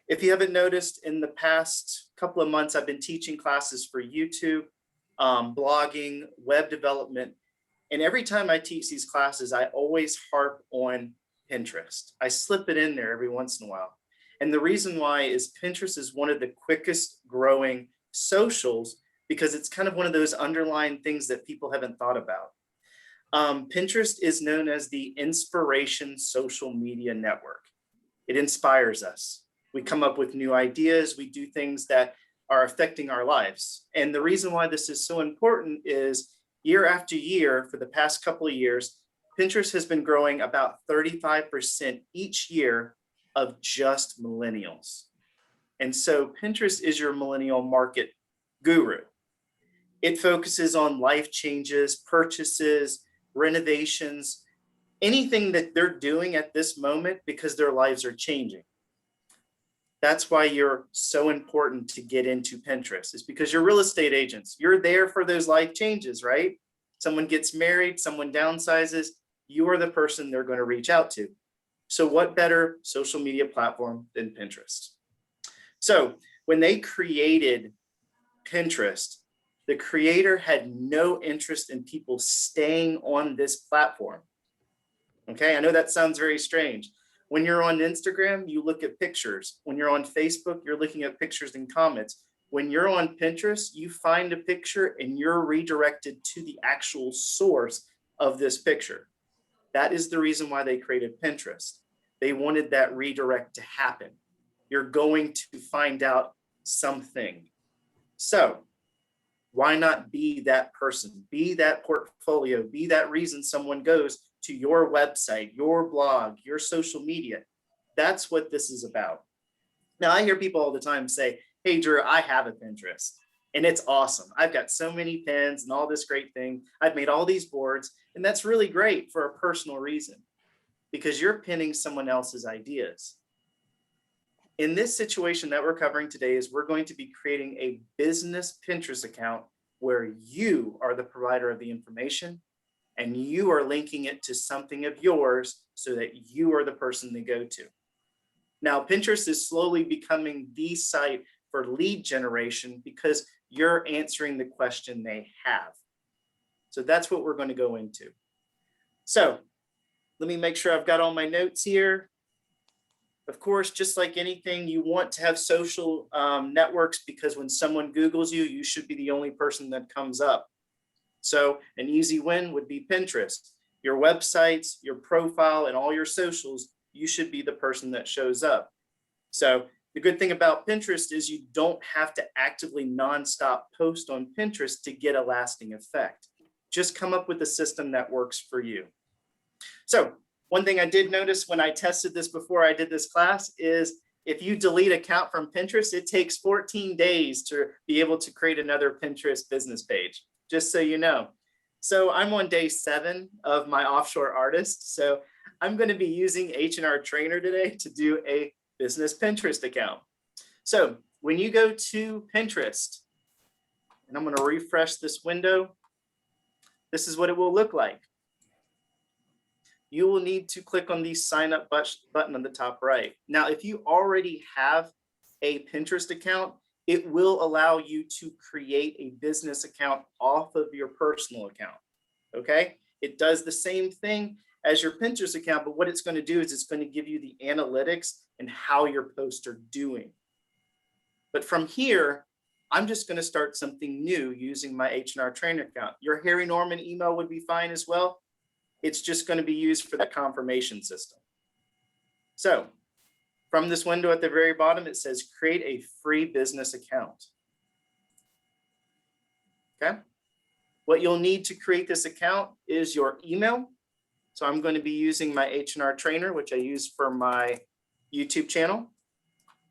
If you haven't noticed, in the past couple of months, I've been teaching classes for YouTube, blogging, web development. And every time I teach these classes, I always harp on Pinterest. I slip it in there every once in a while. And the reason why is Pinterest is one of the quickest growing socials because it's kind of one of those underlying things that people haven't thought about. Pinterest is known as the inspiration social media network. It inspires us. We come up with new ideas. We do things that are affecting our lives. And the reason why this is so important is year after year, for the past couple of years, Pinterest has been growing about 35% each year of just millennials. And so Pinterest is your millennial market guru. It focuses on life changes, purchases, renovations, anything that they're doing at this moment because their lives are changing. That's why you're so important to get into Pinterest, is because you're real estate agents. You're there for those life changes, right? Someone gets married, someone downsizes, you are the person they're going to reach out to. So what better social media platform than Pinterest? So when they created Pinterest, the creator had no interest in people staying on this platform. Okay, I know that sounds very strange. When you're on Instagram, you look at pictures. When you're on Facebook, you're looking at pictures and comments. When you're on Pinterest, you find a picture and you're redirected to the actual source of this picture. That is the reason why they created Pinterest. They wanted that redirect to happen. You're going to find out something. So why not be that person? Be that portfolio, be that reason someone goes to your website, your blog, your social media. That's what this is about. Now, I hear people all the time say, hey, Drew, I have a Pinterest and it's awesome. I've got so many pins and all this great thing. I've made all these boards, and that's really great for a personal reason because you're pinning someone else's ideas. In this situation that we're covering today is we're going to be creating a business Pinterest account where you are the provider of the information and you are linking it to something of yours so that you are the person they go to. Now, Pinterest is slowly becoming the site for lead generation because you're answering the question they have. So that's what we're going to go into. So let me make sure I've got all my notes here. Of course, just like anything, you want to have social networks because when someone Googles you, you should be the only person that comes up. So an easy win would be Pinterest. Your websites, your profile, and all your socials, you should be the person that shows up. So the good thing about Pinterest is you don't have to actively nonstop post on Pinterest to get a lasting effect. Just come up with a system that works for you. So one thing I did notice when I tested this before I did this class is if you delete an account from Pinterest, it takes 14 days to be able to create another Pinterest business page, just so you know. So I'm on day 7 of my offshore artist. So I'm going to be using H&R Trainer today to do a business Pinterest account. So when you go to Pinterest, and I'm going to refresh this window, this is what it will look like. You will need to click on the sign up button on the top right. Now, if you already have a Pinterest account, it will allow you to create a business account off of your personal account, okay? It does the same thing as your Pinterest account, but what it's going to do is it's going to give you the analytics and how your posts are doing. But from here, I'm just going to start something new using my H&R Trainer account. Your Harry Norman email would be fine as well. It's just going to be used for that confirmation system. So from this window at the very bottom, it says create a free business account. Okay. What you'll need to create this account is your email. So I'm going to be using my H&R Trainer, which I use for my YouTube channel.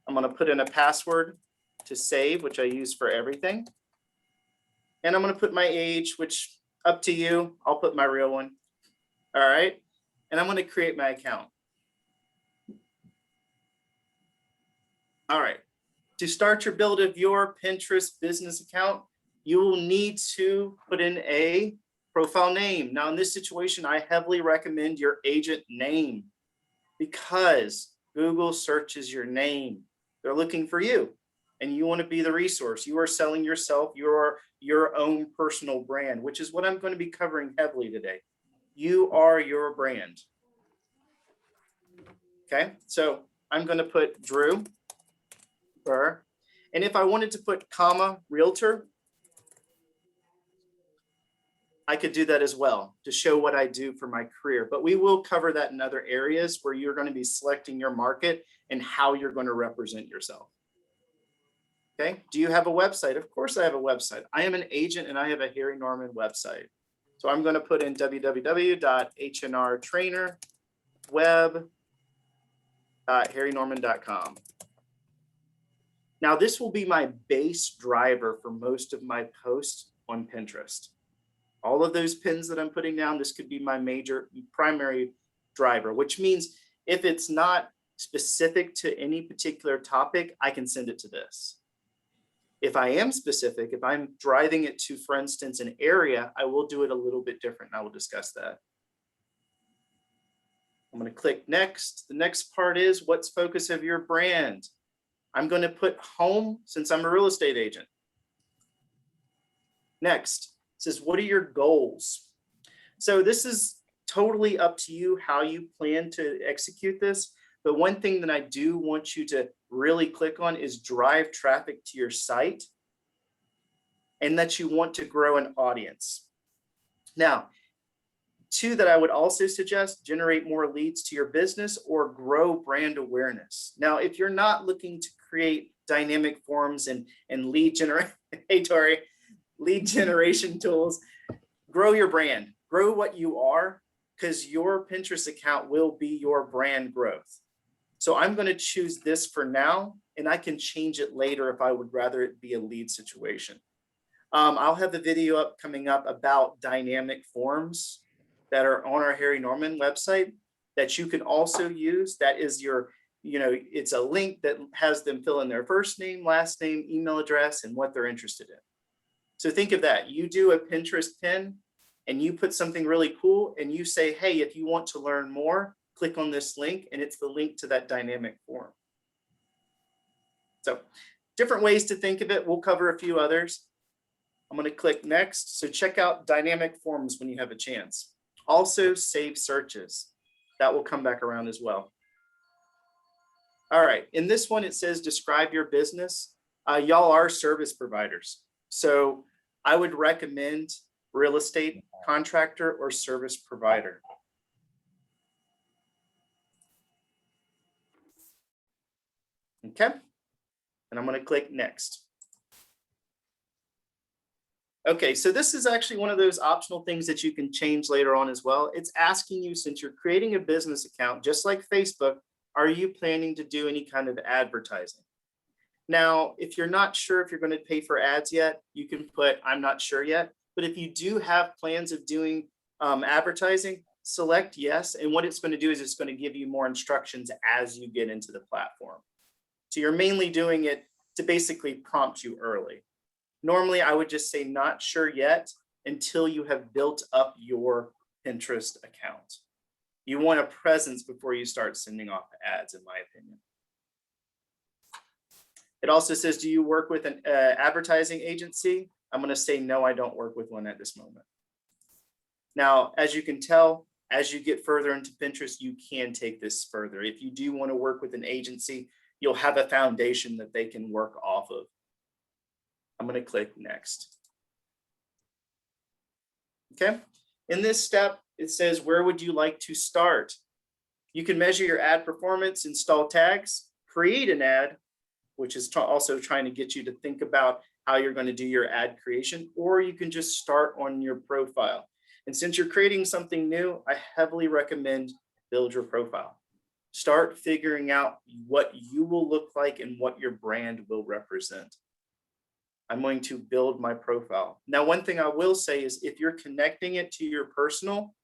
I'm going to put in a password to save, which I use for everything. And I'm going to put my age, which up to you. I'll put my real one. All right. And I'm going to create my account. All right. To start your build of your Pinterest business account, you will need to put in a profile name. Now, in this situation, I heavily recommend your agent name because Google searches your name. They're looking for you, and you want to be the resource. You are selling yourself. You are your own personal brand, which is what I'm going to be covering heavily today. You are your brand. Okay, so I'm going to put Drew Burr. And if I wanted to put comma realtor, I could do that as well to show what I do for my career. But we will cover that in other areas where you're going to be selecting your market and how you're going to represent yourself. Okay, do you have a website? Of course I have a website. I am an agent and I have a Harry Norman website. So I'm going to put in www.hnrtrainerweb.harrynorman.com. Now this will be my base driver for most of my posts on Pinterest. All of those pins that I'm putting down, this could be my primary driver, which means if it's not specific to any particular topic, I can send it to this. If I am specific, if I'm driving it to, for instance, an area, I will do it a little bit different, and I will discuss that. I'm going to click next. The next part is what's focus of your brand. I'm going to put home since I'm a real estate agent. Next, it says, what are your goals? So this is totally up to you how you plan to execute this. But one thing that I do want you to really click on is drive traffic to your site and that you want to grow an audience. Now, two that I would also suggest, generate more leads to your business or grow brand awareness. Now, if you're not looking to create dynamic forms and lead generation tools, grow your brand, grow what you are, because your Pinterest account will be your brand growth. So I'm going to choose this for now, and I can change it later if I would rather it be a lead situation. I'll have a video up coming up about dynamic forms that are on our Harry Norman website that you can also use. That is your, it's a link that has them fill in their first name, last name, email address, and what they're interested in. So think of that. You do a Pinterest pin and you put something really cool and you say, hey, if you want to learn more, click on this link, and it's the link to that dynamic form. So different ways to think of it. We'll cover a few others. I'm going to click next. So check out dynamic forms when you have a chance. Also save searches. That will come back around as well. All right. In this one, it says describe your business. Y'all are service providers. So I would recommend real estate contractor or service provider. Okay. And I'm going to click next. Okay, so this is actually one of those optional things that you can change later on as well. It's asking you, since you're creating a business account, just like Facebook, are you planning to do any kind of advertising? Now, if you're not sure if you're going to pay for ads yet, you can put, I'm not sure yet. But if you do have plans of doing advertising, select yes. And what it's going to do is it's going to give you more instructions as you get into the platform. So you're mainly doing it to basically prompt you early. Normally, I would just say not sure yet until you have built up your Pinterest account. You want a presence before you start sending off ads, in my opinion. It also says, do you work with an advertising agency? I'm going to say, no, I don't work with one at this moment. Now, as you can tell, as you get further into Pinterest, you can take this further. If you do want to work with an agency, you'll have a foundation that they can work off of. I'm going to click next. Okay. In this step, it says, where would you like to start? You can measure your ad performance, install tags, create an ad, which is also trying to get you to think about how you're going to do your ad creation, or you can just start on your profile. And since you're creating something new, I heavily recommend build your profile. Start figuring out what you will look like and what your brand will represent. I'm going to build my profile. Now, one thing I will say is if you're connecting it to your personal,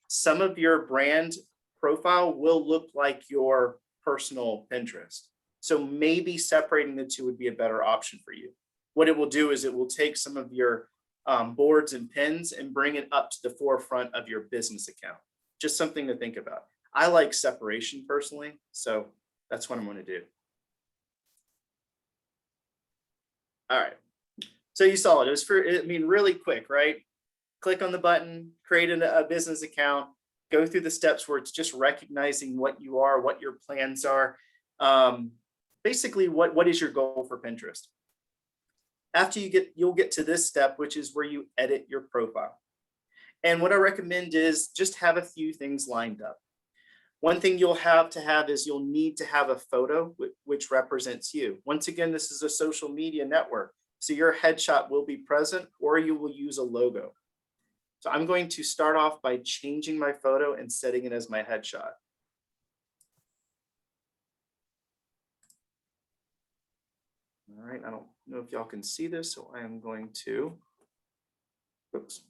some of your brand profile will look like your personal Pinterest. So maybe separating the two would be a better option for you. What it will do is it will take some of your boards and pins and bring it up to the forefront of your business account. Just something to think about. I like separation personally, so that's what I'm going to do. All right. So you saw it. It was really quick, right? Click on the button, create a business account, go through the steps where it's just recognizing what you are, what your plans are. Basically, what is your goal for Pinterest? After you'll get to this step, which is where you edit your profile. And what I recommend is just have a few things lined up. One thing you'll have to have is you'll need to have a photo which represents you. Once again, this is a social media network. So your headshot will be present, or you will use a logo. So I'm going to start off by changing my photo and setting it as my headshot. All right, I don't know if y'all can see this, so I am going to, oops.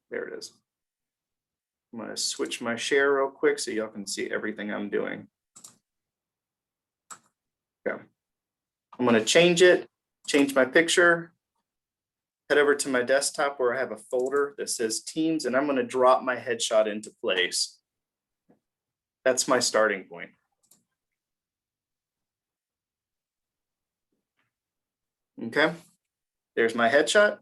There it is. I'm going to switch my share real quick so y'all can see everything I'm doing. Okay. I'm going to change it, change my picture, head over to my desktop where I have a folder that says Teams, and I'm going to drop my headshot into place. That's my starting point. Okay, there's my headshot.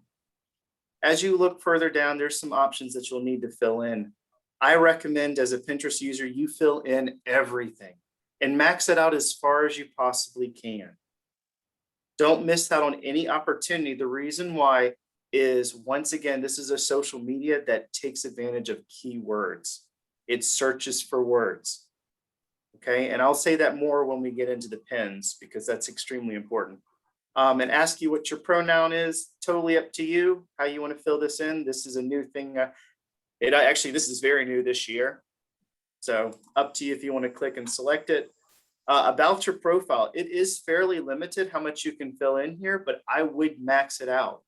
As you look further down, there's some options that you'll need to fill in. I recommend as a Pinterest user, you fill in everything and max it out as far as you possibly can. Don't miss out on any opportunity. The reason why is, once again, this is a social media that takes advantage of keywords. It searches for words. Okay, and I'll say that more when we get into the pins because that's extremely important. And ask you what your pronoun is. Totally up to you how you want to fill this in. This is a new thing. This is very new this year. So up to you if you want to click and select it. About your profile, it is fairly limited how much you can fill in here, but I would max it out.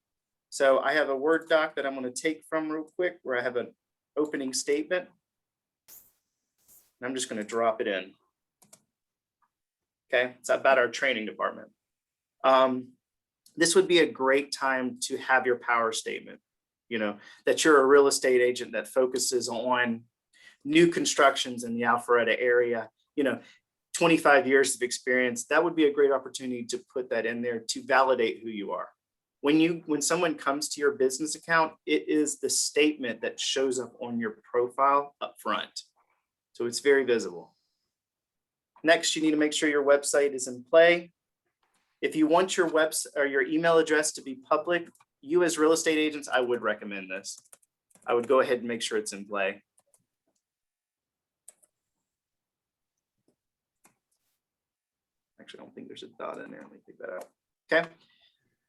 So I have a Word doc that I'm going to take from real quick where I have an opening statement. And I'm just going to drop it in. Okay, it's about our training department. This would be a great time to have your power statement, that you're a real estate agent that focuses on new constructions in the Alpharetta area, 25 years of experience. That would be a great opportunity to put that in there to validate who you are. When someone comes to your business account, it is the statement that shows up on your profile up front. So it's very visible. Next, you need to make sure your website is in play. If you want your website or your email address to be public, you as real estate agents, I would recommend this. I would go ahead and make sure it's in play. Actually, I don't think there's a dot in there. Let me take that out. Okay.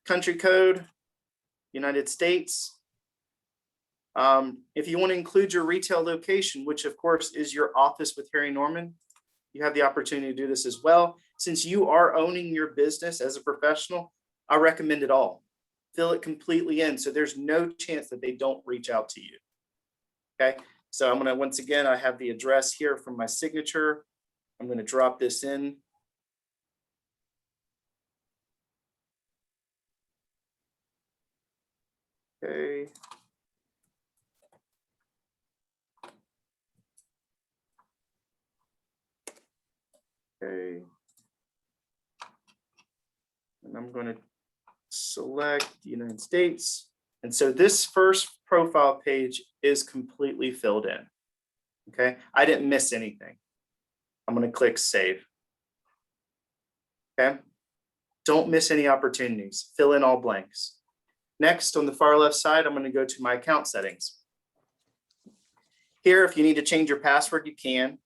Country code, United States. If you want to include your retail location, which of course is your office with Harry Norman, you have the opportunity to do this as well. Since you are owning your business as a professional, I recommend it all. Fill it completely in so there's no chance that they don't reach out to you. Okay, so I'm going to, once again, I have the address here from my signature. I'm going to drop this in. Okay. Okay. And I'm going to select the United States. And so this first profile page is completely filled in. Okay, I didn't miss anything. I'm going to click save. Okay, don't miss any opportunities. Fill in all blanks. Next, on the far left side, I'm going to go to my account settings. Here, if you need to change your password, you can.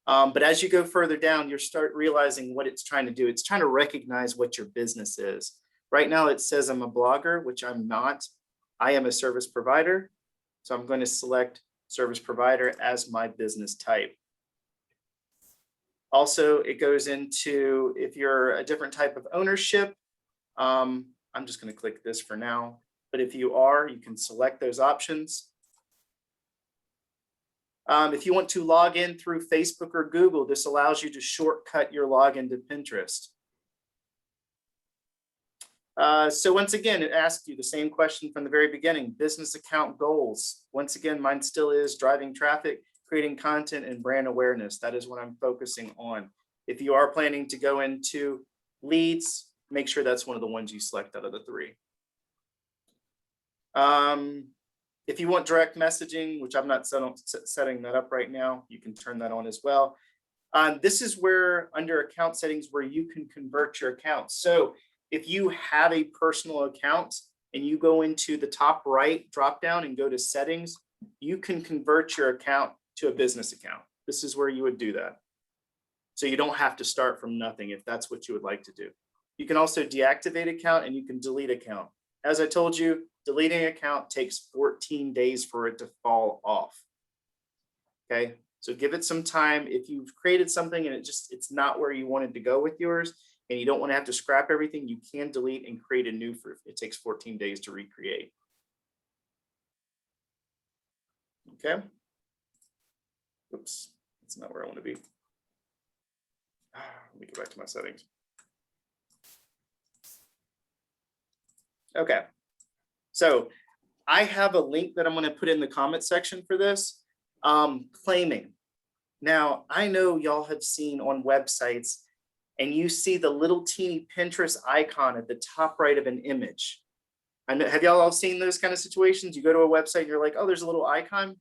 But as you go further down, you'll start realizing what it's trying to do. It's trying to recognize what your business is. Right now, it says I'm a blogger, which I'm not. I am a service provider. So I'm going to select service provider as my business type. Also, it goes into if you're a different type of ownership. I'm just going to click this for now. But if you are, you can select those options. If you want to log in through Facebook or Google, this allows you to shortcut your login to Pinterest. So once again, it asks you the same question from the very beginning, business account goals. Once again, mine still is driving traffic, creating content, and brand awareness. That is what I'm focusing on. If you are planning to go into leads, make sure that's one of the ones you select out of the 3. If you want direct messaging, which I'm not setting that up right now, you can turn that on as well. This is where under account settings where you can convert your accounts. So if you have a personal account and you go into the top right drop down and go to settings, you can convert your account to a business account. This is where you would do that. So you don't have to start from nothing if that's what you would like to do. You can also deactivate account and you can delete account. As I told you, deleting account takes 14 days for it to fall off. Okay, so give it some time. If you've created something and it's not where you wanted to go with yours and you don't want to have to scrap everything, you can delete and create a new for it takes 14 days to recreate. Okay. Oops, that's not where I want to be. Let me go back to my settings. Okay, so I have a link that I'm going to put in the comment section for this. Claiming. Now, I know y'all have seen on websites and you see the little teeny Pinterest icon at the top right of an image. I know, have y'all all seen those kind of situations? You go to a website and you're like, oh, there's a little icon.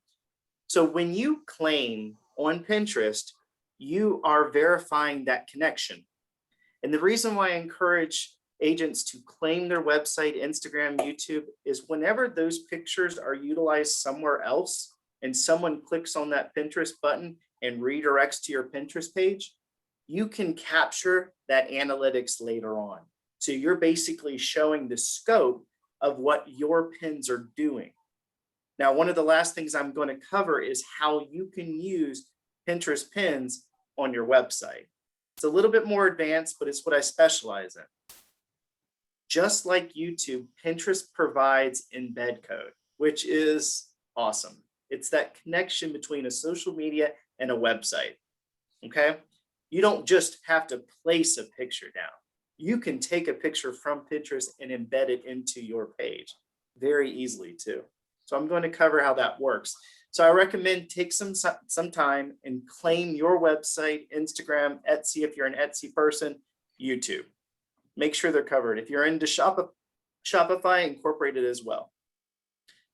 So when you claim on Pinterest, you are verifying that connection. And the reason why I encourage agents to claim their website, Instagram, YouTube, is whenever those pictures are utilized somewhere else and someone clicks on that Pinterest button and redirects to your Pinterest page, you can capture that analytics later on. So you're basically showing the scope of what your pins are doing. Now, one of the last things I'm going to cover is how you can use Pinterest pins on your website. It's a little bit more advanced, but it's what I specialize in. Just like YouTube, Pinterest provides Embed Code, which is awesome. It's that connection between a social media and a website, okay? You don't just have to place a picture down. You can take a picture from Pinterest and embed it into your page very easily too. So I'm going to cover how that works. So I recommend take some time and claim your website, Instagram, Etsy, if you're an Etsy person, YouTube. Make sure they're covered. If you're into Shopify, incorporate it as well.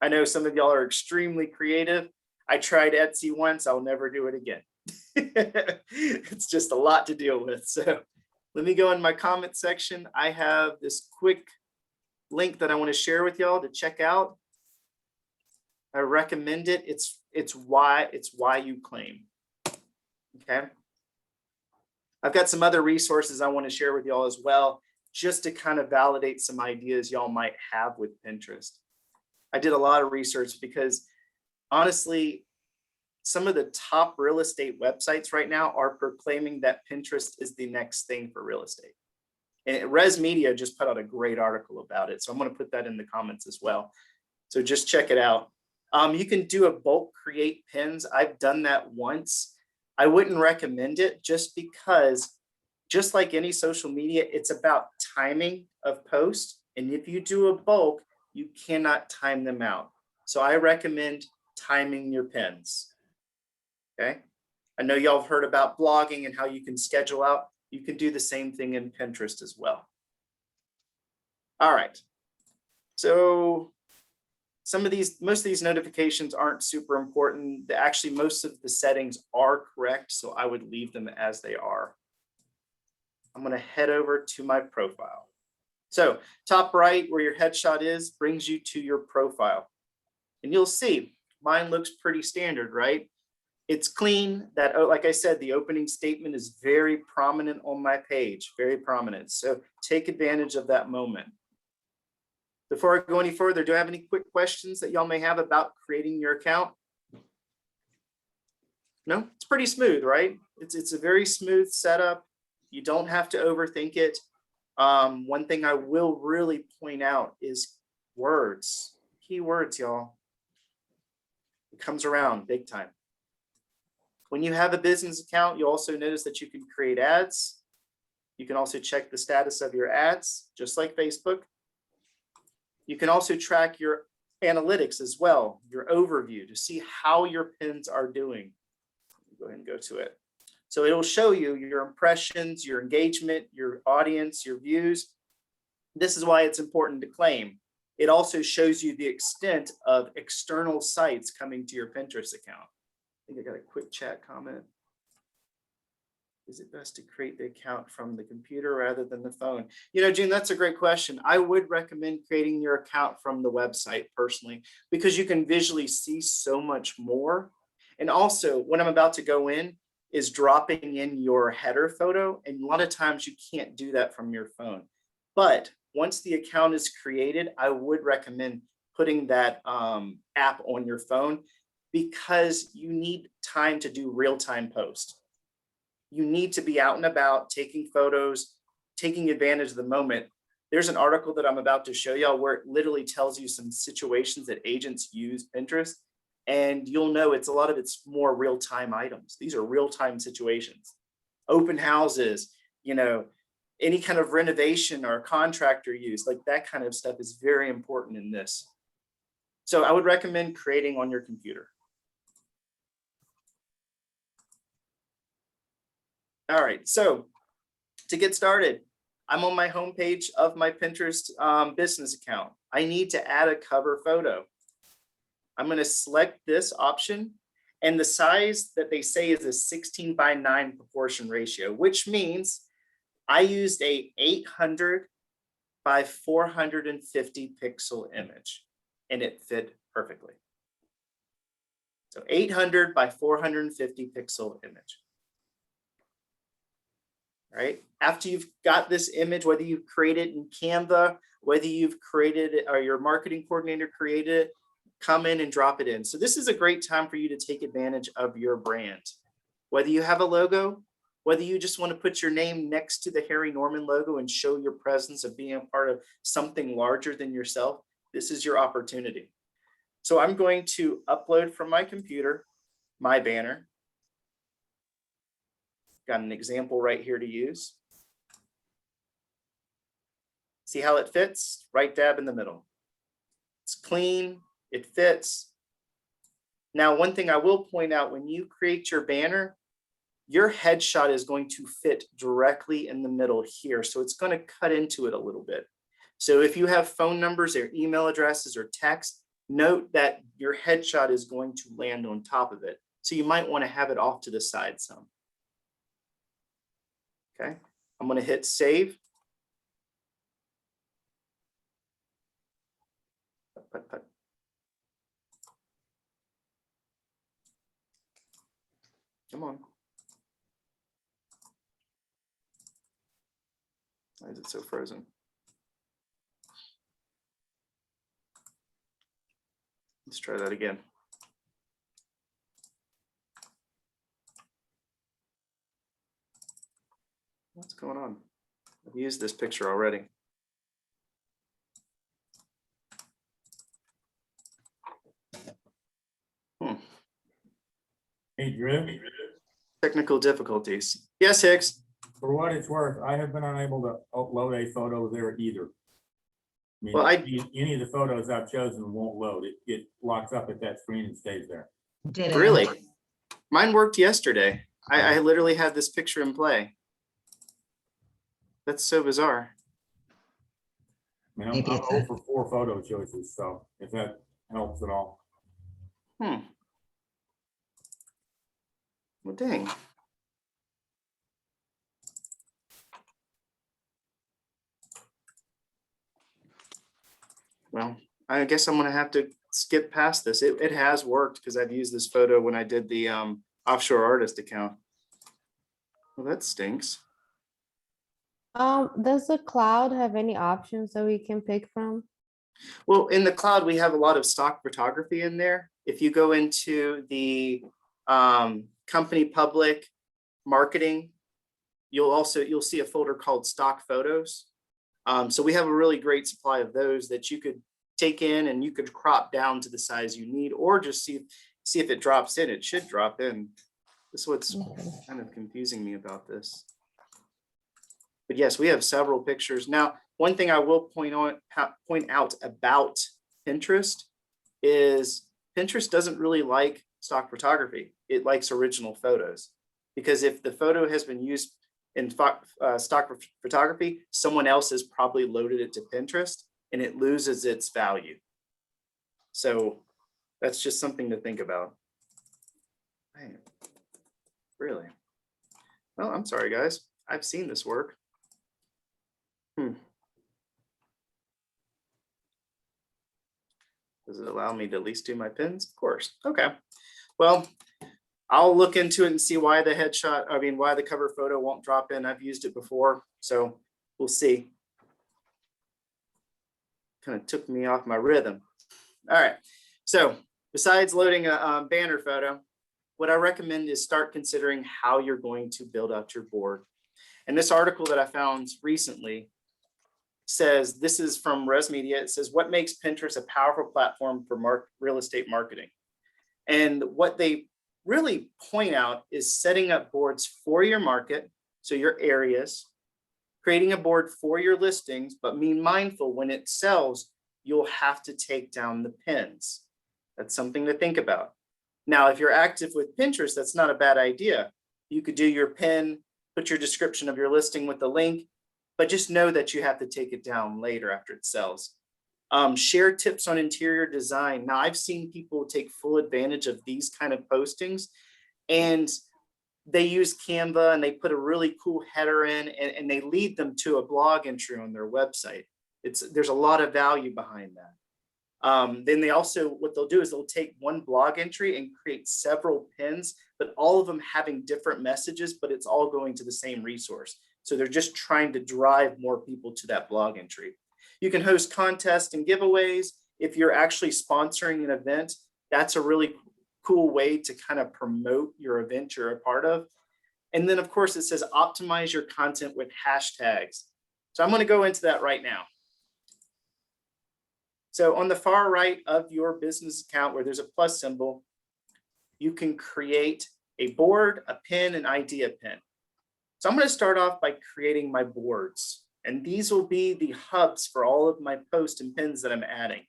I know some of y'all are extremely creative. I tried Etsy once. I'll never do it again. It's just a lot to deal with. So let me go in my comment section. I have this quick link that I want to share with y'all to check out. I recommend it. It's why you claim. Okay. I've got some other resources I want to share with y'all as well, just to kind of validate some ideas y'all might have with Pinterest. I did a lot of research because honestly, some of the top real estate websites right now are proclaiming that Pinterest is the next thing for real estate. And Res Media just put out a great article about it. So I'm going to put that in the comments as well. So just check it out. You can do a bulk create pins. I've done that once. I wouldn't recommend it just because, just like any social media, it's about timing of post. And if you do a bulk, you cannot time them out. So I recommend timing your pins. Okay. I know y'all have heard about blogging and how you can schedule out. You can do the same thing in Pinterest as well. All right. So most of these notifications aren't super important. Actually, most of the settings are correct, so I would leave them as they are. I'm going to head over to my profile. So top right where your headshot is brings you to your profile. And you'll see mine looks pretty standard, right? It's clean. That, like I said, the opening statement is very prominent on my page, very prominent. So take advantage of that moment. Before I go any further, do I have any quick questions that y'all may have about creating your account? No, it's pretty smooth, right? It's a very smooth setup. You don't have to overthink it. One thing I will really point out is words, keywords, y'all. It comes around big time. When you have a business account, you also notice that you can create ads. You can also check the status of your ads, just like Facebook. You can also track your analytics as well, your overview to see how your pins are doing. Go ahead and go to it. So it'll show you your impressions, your engagement, your audience, your views. This is why it's important to claim. It also shows you the extent of external sites coming to your Pinterest account. I think I got a quick chat comment. Is it best to create the account from the computer rather than the phone? You know, June, that's a great question. I would recommend creating your account from the website personally, because you can visually see so much more. And also, what I'm about to go in is dropping in your header photo. And a lot of times you can't do that from your phone. But once the account is created, I would recommend putting that app on your phone, because you need time to do real-time post. You need to be out and about taking photos, taking advantage of the moment. There's an article that I'm about to show y'all where it literally tells you some situations that agents use Pinterest, and you'll know it's a lot of it's more real-time items. These are real-time situations. Open houses, you know, any kind of renovation or contractor use, like that kind of stuff is very important in this. So I would recommend creating on your computer. All right, so to get started, I'm on my homepage of my Pinterest business account. I need to add a cover photo. I'm going to select this option, and the size that they say is a 16:9 proportion ratio, which means I used a 800 by 450 pixel image, and it fit perfectly. So 800 by 450 pixel image. Right? After you've got this image, whether you've created it in Canva, whether you've created it or your marketing coordinator created it, come in and drop it in. So this is a great time for you to take advantage of your brand. Whether you have a logo, whether you just want to put your name next to the Harry Norman logo and show your presence of being a part of something larger than yourself, this is your opportunity. So I'm going to upload from my computer my banner. Got an example right here to use. See how it fits? Right dab in the middle. It's clean, it fits. Now, one thing I will point out, when you create your banner, your headshot is going to fit directly in the middle here. So it's going to cut into it a little bit. So if you have phone numbers or email addresses or text, note that your headshot is going to land on top of it. So you might want to have it off to the side some. Okay, I'm going to hit save. Come on. Why is it so frozen? Let's try that again. What's going on? I've used this picture already. Hey, Drew. Technical difficulties. Yes, Hicks. For what it's worth, I have been unable to upload a photo there either. I mean, Well, any of the photos I've chosen won't load. It locks up at that screen and stays there. Really? Mine worked yesterday. I literally had this picture in play. That's so bizarre. I mean, I'm 0 for 4 photo choices, so if that helps at all. Well, dang. Well, I guess I'm going to have to skip past this. It has worked because I've used this photo when I did the offshore artist account. Well, that stinks. Does the cloud have any options that we can pick from? Well, in the cloud, we have a lot of stock photography in there. If you go into the company public marketing, you'll see a folder called stock photos. So we have a really great supply of those that you could take in and you could crop down to the size you need, or just see if it drops in. It should drop in. This is what's kind of confusing me about this. But yes, we have several pictures. Now, one thing I will point out about Pinterest is Pinterest doesn't really like stock photography. It likes original photos, because if the photo has been used in stock photography, someone else has probably loaded it to Pinterest and it loses its value. So that's just something to think about. Man, really? Oh, I'm sorry, guys. I've seen this work. Does it allow me to at least do my pins? Of course. Okay. Well, I'll look into it and see why the why the cover photo won't drop in. I've used it before, so we'll see. Kind of took me off my rhythm. All right. So besides loading a banner photo, what I recommend is start considering how you're going to build out your board. And this article that I found recently says, this is from Res Media. It says, what makes Pinterest a powerful platform for real estate marketing? And what they really point out is setting up boards for your market, so your areas, creating a board for your listings, but be mindful when it sells, you'll have to take down the pins. That's something to think about. Now, if you're active with Pinterest, that's not a bad idea. You could do your pin, put your description of your listing with the link, but just know that you have to take it down later after it sells. Share tips on interior design. Now, I've seen people take full advantage of these kind of postings, and they use Canva and they put a really cool header in, and they lead them to a blog entry on their website. There's a lot of value behind that. Then they also, what they'll do is they'll take one blog entry and create several pins, but all of them having different messages, but it's all going to the same resource. So they're just trying to drive more people to that blog entry. You can host contests and giveaways. If you're actually sponsoring an event, that's a really cool way to kind of promote your event you're a part of. And then of course it says optimize your content with hashtags. So I'm going to go into that right now. So on the far right of your business account where there's a plus symbol, you can create a board, a pin, an idea pin. So I'm going to start off by creating my boards. And these will be the hubs for all of my posts and pins that I'm adding.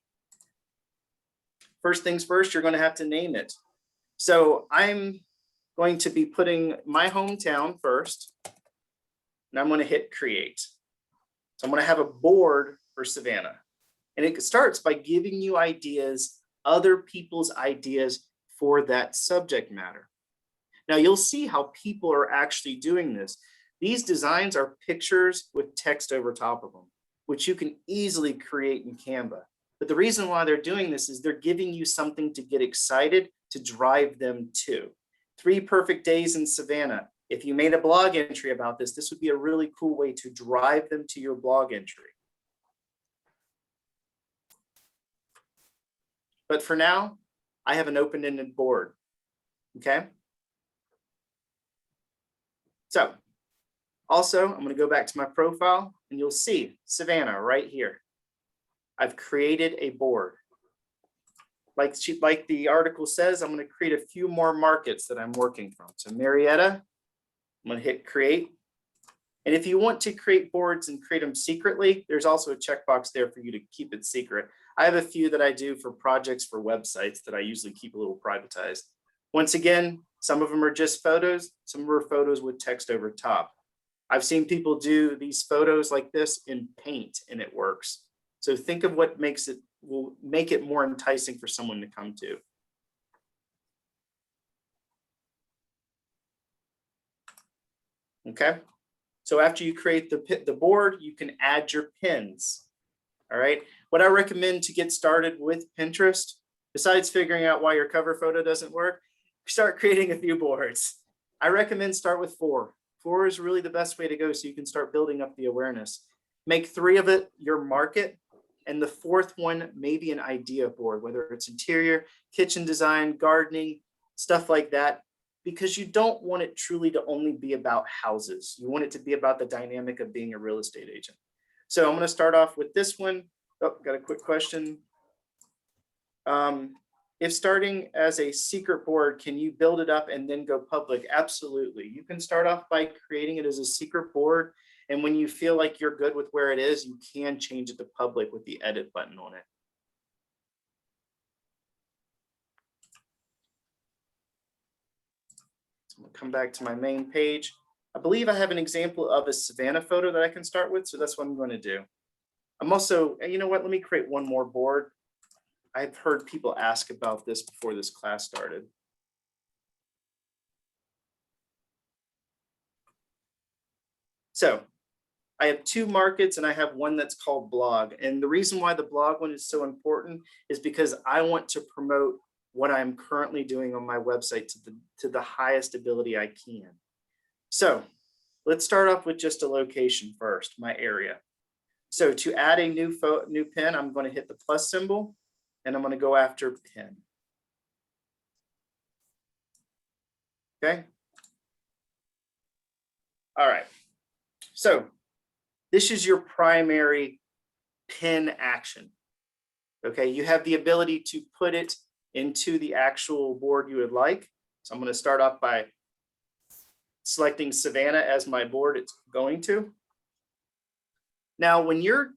First things first, you're going to have to name it. So I'm going to be putting my hometown first, and I'm going to hit create. So I'm going to have a board for Savannah. And it starts by giving you ideas, other people's ideas for that subject matter. Now you'll see how people are actually doing this. These designs are pictures with text over top of them, which you can easily create in Canva. But the reason why they're doing this is they're giving you something to get excited to drive them to. 3 perfect days in Savannah. If you made a blog entry about this, this would be a really cool way to drive them to your blog entry. But for now, I have an open-ended board, okay? So also, I'm going to go back to my profile and you'll see Savannah right here. I've created a board. Like the article says, I'm going to create a few more markets that I'm working from. So Marietta, I'm going to hit create. And if you want to create boards and create them secretly, there's also a checkbox there for you to keep it secret. I have a few that I do for projects for websites that I usually keep a little privatized. Once again, some of them are just photos. Some of them are photos with text over top. I've seen people do these photos like this in Paint and it works. So think of what will make it more enticing for someone to come to. Okay. So after you create the board, you can add your pins. All right. What I recommend to get started with Pinterest, besides figuring out why your cover photo doesn't work, start creating a few boards. I recommend start with 4. 4 is really the best way to go so you can start building up the awareness. Make 3 of it your market, and the 4th one maybe an idea board, whether it's interior, kitchen design, gardening, stuff like that, because you don't want it truly to only be about houses. You want it to be about the dynamic of being a real estate agent. So I'm going to start off with this one. Oh, got a quick question. If starting as a secret board, can you build it up and then go public? Absolutely. You can start off by creating it as a secret board. And when you feel like you're good with where it is, you can change it to public with the edit button on it. So I'm going to come back to my main page. I believe I have an example of a Savannah photo that I can start with, so that's what I'm going to do. I'm also, you know what, let me create one more board. I've heard people ask about this before this class started. So I have two markets and I have one that's called blog. And the reason why the blog one is so important is because I want to promote what I'm currently doing on my website to the highest ability I can. So let's start off with just a location first, my area. So to add a new pin, I'm going to hit the plus symbol and I'm going to go after pin. Okay. All right. So this is your primary pin action. Okay, you have the ability to put it into the actual board you would like. So I'm going to start off by selecting Savannah as my board it's going to. Now, when you're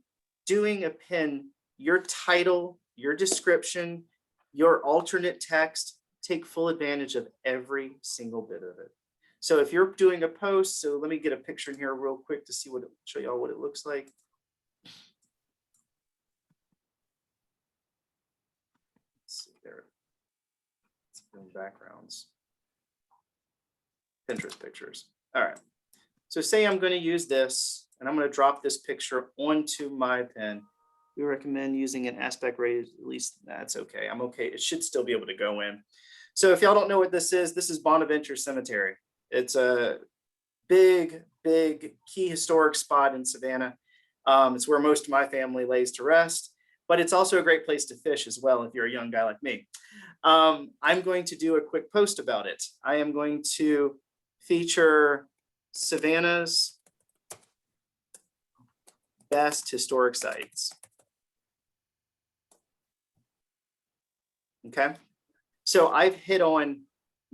doing a pin, your title, your description, your alternate text, take full advantage of every single bit of it. So if you're doing a post, so let me get a picture in here real quick to see what, show y'all what it looks like. Let's see there. It's in backgrounds. Pinterest pictures. All right. So say I'm going to use this and I'm going to drop this picture onto my pen. We recommend using an aspect ratio, at least that's okay. I'm okay. It should still be able to go in. So if y'all don't know what this is Bonaventure Cemetery. It's a big key historic spot in Savannah. It's where most of my family lays to rest, but it's also a great place to fish as well if you're a young guy like me. I'm going to do a quick post about it. I am going to feature Savannah's best historic sites. Okay, so I've hit on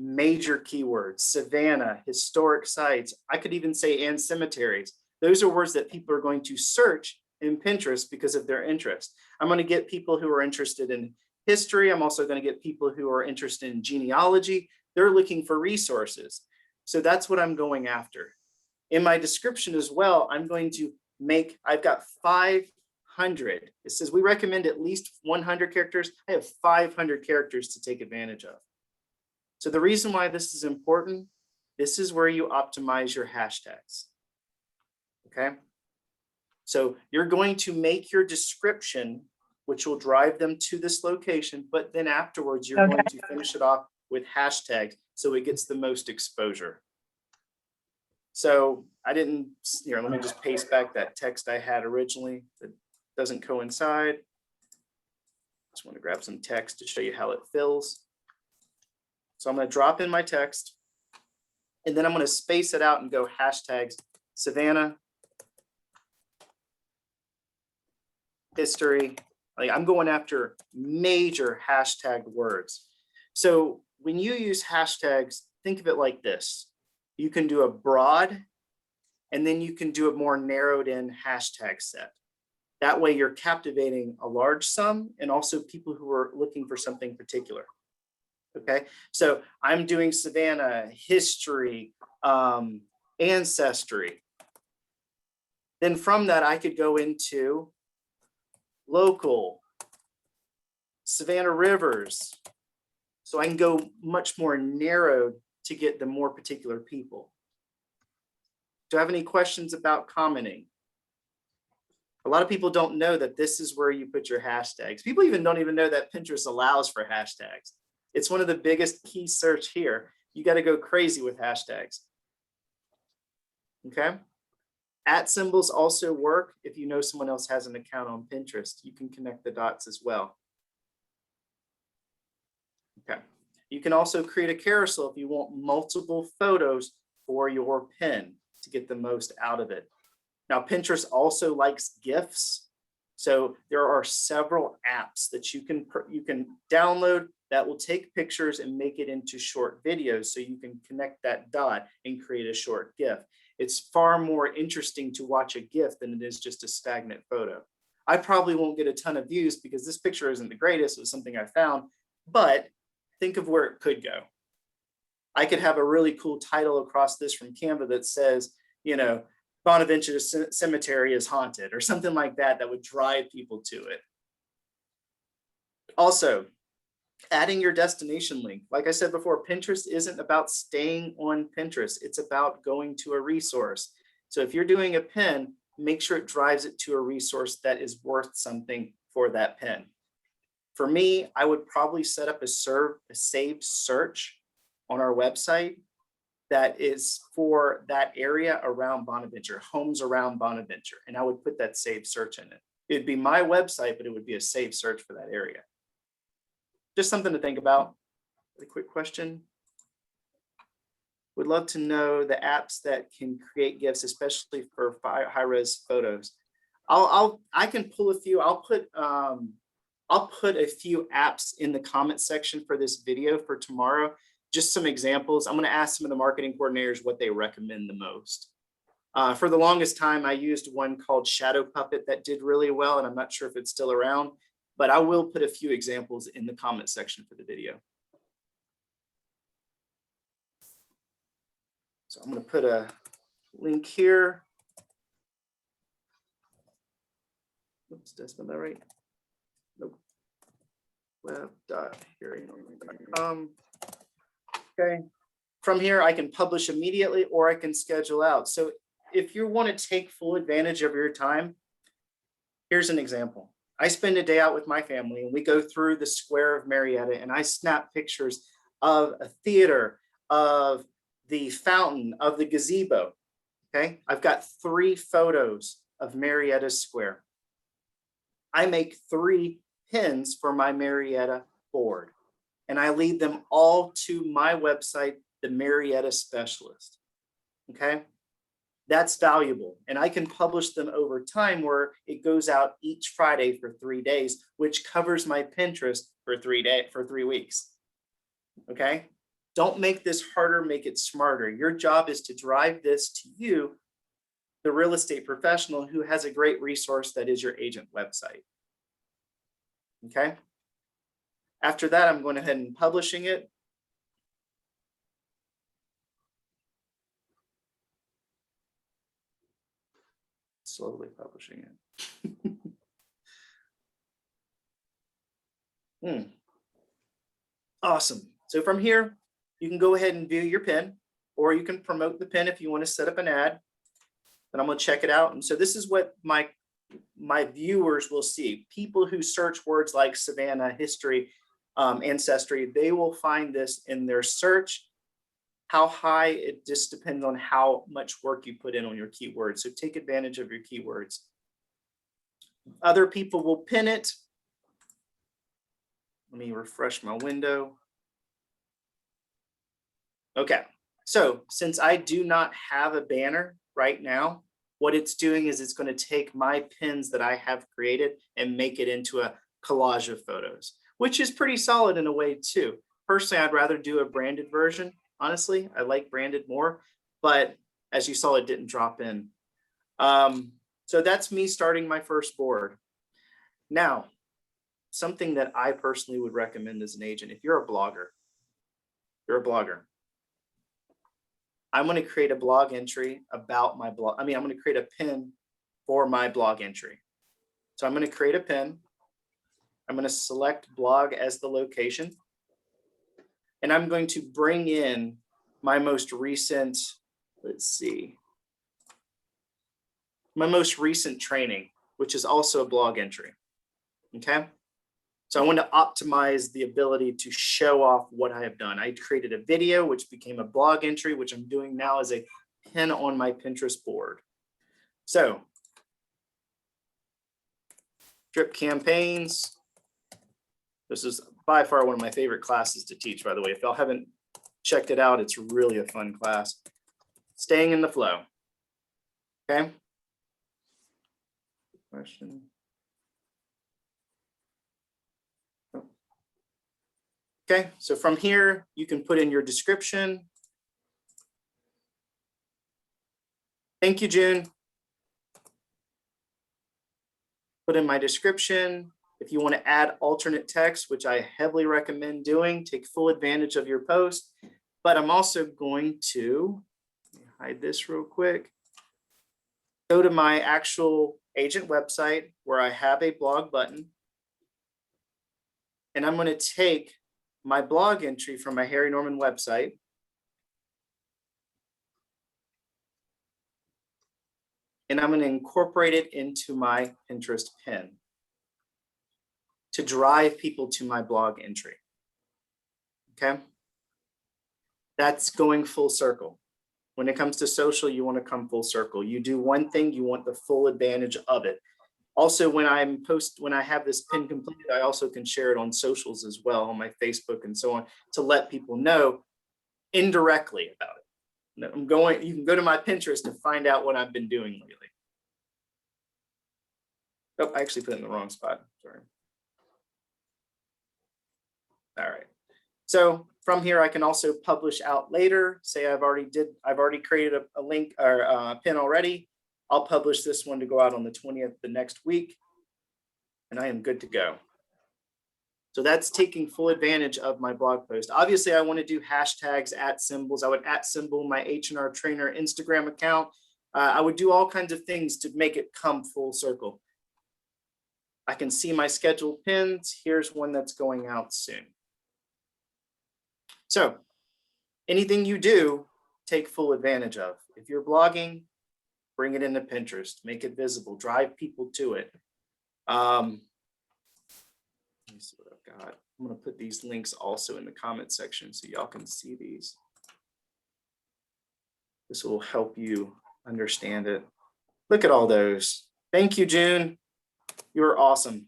major keywords: Savannah, historic sites. I could even say and cemeteries. Those are words that people are going to search in Pinterest because of their interest. I'm going to get people who are interested in history. I'm also going to get people who are interested in genealogy. They're looking for resources. So that's what I'm going after. In my description as well, I'm going to make, I've got 500. It says we recommend at least 100 characters. I have 500 characters to take advantage of. So the reason why this is important, this is where you optimize your hashtags. Okay. So you're going to make your description, which will drive them to this location, but then afterwards, you're going to finish it off with hashtags so it gets the most exposure. So I didn't, here, let me just paste back that text I had originally that doesn't coincide. Just want to grab some text to show you how it fills. So I'm going to drop in my text and then I'm going to space it out and go hashtags Savannah, history. Like I'm going after major hashtag words. So when you use hashtags, think of it like this. You can do a broad and then you can do a more narrowed in hashtag set. That way you're captivating a large sum and also people who are looking for something particular. Okay, so I'm doing Savannah, history, ancestry. Then from that, I could go into local, Savannah rivers. So I can go much more narrowed to get the more particular people. Do I have any questions about commenting? A lot of people don't know that this is where you put your hashtags. People even don't even know that Pinterest allows for hashtags. It's one of the biggest key search here. You got to go crazy with hashtags. Okay. @ symbols also work if you know someone else has an account on Pinterest. You can connect the dots as well. Okay. You can also create a carousel if you want multiple photos for your pin to get the most out of it. Now, Pinterest also likes GIFs. So there are several apps that you can download that will take pictures and make it into short videos so you can connect that dot and create a short GIF. It's far more interesting to watch a GIF than it is just a stagnant photo. I probably won't get a ton of views because this picture isn't the greatest. It was something I found, but think of where it could go. I could have a really cool title across this from Canva that says, you know, Bonaventure Cemetery is haunted or something like that, that would drive people to it. Also, adding your destination link. Like I said before, Pinterest isn't about staying on Pinterest. It's about going to a resource. So if you're doing a pin, make sure it drives it to a resource that is worth something for that pin. For me, I would probably set up a saved search on our website that is for that area around Bonaventure, homes around Bonaventure. And I would put that saved search in it. It'd be my website, but it would be a saved search for that area. Just something to think about. A quick question. Would love to know the apps that can create GIFs, especially for high-res photos. I can pull a few. I'll put a few apps in the comment section for this video for tomorrow. Just some examples. I'm going to ask some of the marketing coordinators what they recommend the most. For the longest time, I used one called Shadow Puppet that did really well, and I'm not sure if it's still around, but I will put a few examples in the comment section for the video. So I'm going to put a link here. Oops, did I spell that right? Nope. Web.hearing.com. Okay. From here, I can publish immediately or I can schedule out. So if you want to take full advantage of your time, here's an example. I spend a day out with my family and we go through the square of Marietta and I snap pictures of a theater, of the fountain, of the gazebo. Okay. I've got 3 photos of Marietta Square. I make 3 pins for my Marietta board and I lead them all to my website, the Marietta Specialist. Okay. That's valuable. And I can publish them over time where it goes out each Friday for 3 days, which covers my Pinterest for 3 weeks. Okay. Don't make this harder, make it smarter. Your job is to drive this to you, the real estate professional who has a great resource that is your agent website. Okay. After that, I'm going ahead and publishing it. Slowly publishing it. Awesome. So from here, you can go ahead and view your pin, or you can promote the pin if you want to set up an ad. But I'm going to check it out. And so this is what my viewers will see. People who search words like Savannah, history, ancestry, they will find this in their search. How high, it just depends on how much work you put in on your keywords. So take advantage of your keywords. Other people will pin it. Let me refresh my window. Okay, so since I do not have a banner right now, what it's doing is it's going to take my pins that I have created and make it into a collage of photos, which is pretty solid in a way too. Personally, I'd rather do a branded version. Honestly, I like branded more, but as you saw, it didn't drop in. So that's me starting my first board. Now, something that I personally would recommend as an agent, if you're a blogger, I'm going to create a blog entry about my blog. I'm going to create a pin for my blog entry. So I'm going to create a pin. I'm going to select blog as the location. And I'm going to bring in my most recent, my most recent training, which is also a blog entry. Okay. So I want to optimize the ability to show off what I have done. I created a video, which became a blog entry, which I'm doing now as a pin on my Pinterest board. So drip campaigns. This is by far one of my favorite classes to teach, by the way. If y'all haven't checked it out, it's really a fun class. Staying in the flow. Okay. Question. Okay, so from here, you can put in your description. Thank you, June. Put in my description. If you want to add alternate text, which I heavily recommend doing, take full advantage of your post. but I'm also going to hide this real quick. Go to my actual agent website where I have a blog button. And I'm going to take my blog entry from my Harry Norman website. And I'm going to incorporate it into my Pinterest pin to drive people to my blog entry. Okay. That's going full circle. When it comes to social, you want to come full circle. You do one thing, you want the full advantage of it. Also, when I have this pin completed, I also can share it on socials as well, on my Facebook and so on, to let people know indirectly about it. You can go to my Pinterest to find out what I've been doing lately. Oh, I actually put it in the wrong spot. Sorry. All right. So from here, I can also publish out later. Say I've already created a link or a pin already. I'll publish this one to go out on the 20th the next week, and I am good to go. So that's taking full advantage of my blog post. Obviously, I want to do hashtags, @symbols. I would @symbol my H&R Trainer Instagram account. I would do all kinds of things to make it come full circle. I can see my scheduled pins. Here's one that's going out soon. So anything you do, take full advantage of. If you're blogging, bring it into Pinterest, make it visible, drive people to it. Let me see what I've got. I'm going to put these links also in the comment section so y'all can see these. This will help you understand it. Look at all those. Thank you, June. You're awesome.